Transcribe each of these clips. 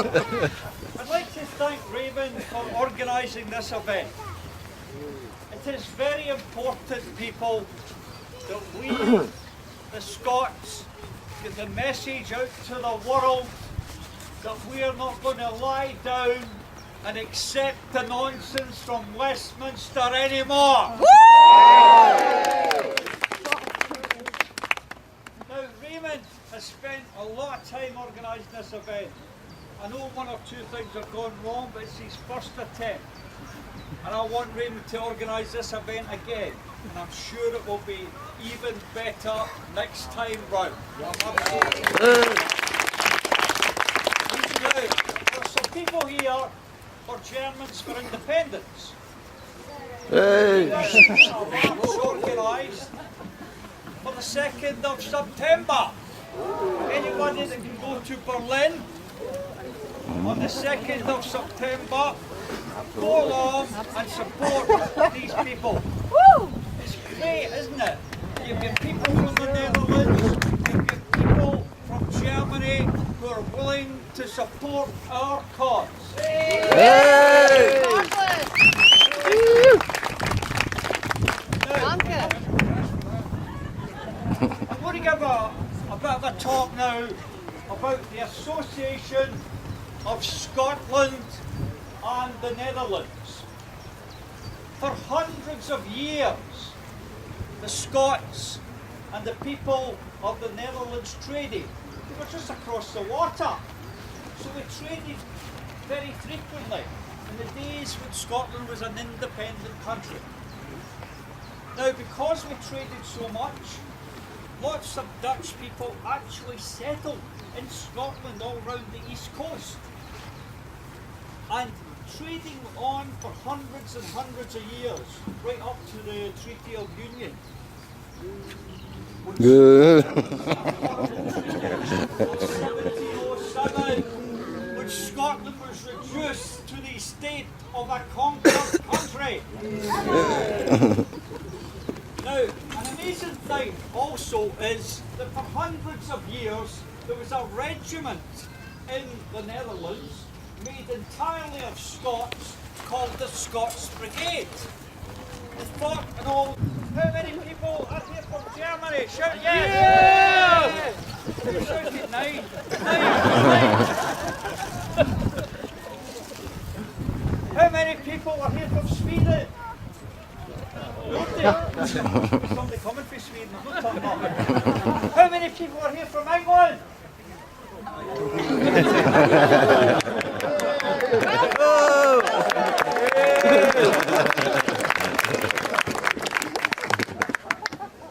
I'd like to thank Raymond for organising this event. It is very important, people, that we, the Scots, get the message out to the world that we are not going to lie down and accept the nonsense from Westminster anymore. Now, Raymond has spent a lot of time organising this event. I know one or two things have gone wrong, but it's his first attempt. And I want Raymond to organise this event again. And I'm sure it will be even better next time round. Now, there's some people here for Germans for Independence. It's organised for the 2nd of September. Anybody that can go to Berlin on the 2nd of September, go along and support these people. It's great, isn't it? You've got people from the Netherlands, you've got people from Germany who are willing to support our cause. I'm going to give a bit of a talk now about the Association of Scotland and the Netherlands. For hundreds of years, the Scots and the people of the Netherlands traded. They were just across the water. So we traded very frequently in the days when Scotland was an independent country. Now, because we traded so much, lots of Dutch people actually settled in Scotland all around the east coast. And trading on for hundreds and hundreds of years, right up to the Treaty of Union. When Scotland was reduced to the state of a conquered country. Now, an amazing thing also is that for hundreds of years there was a regiment in the Netherlands made entirely of Scots called the Scots Brigade. They fought and all. How many people are here from Germany? Shout yes! Yes! Shouted 9. How many people are here from Sweden? Somebody coming from Sweden, I'm not talking about. How many people are here from England?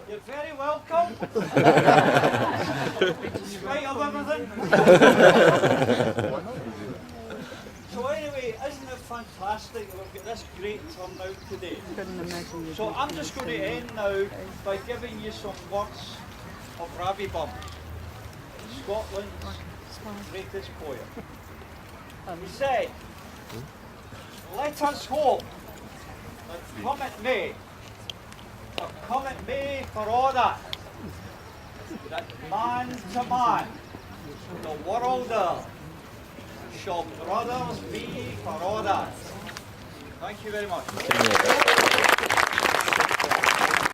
You're very welcome. In spite of everything. So anyway, isn't it fantastic that we've got this great turnout today? So I'm just going to end now by giving you some words of Ravibum, Scotland's greatest poet. He said, "Let us hope that come it may, or come it may for all that man to man, the world shall brothers be for all that." Thank you very much.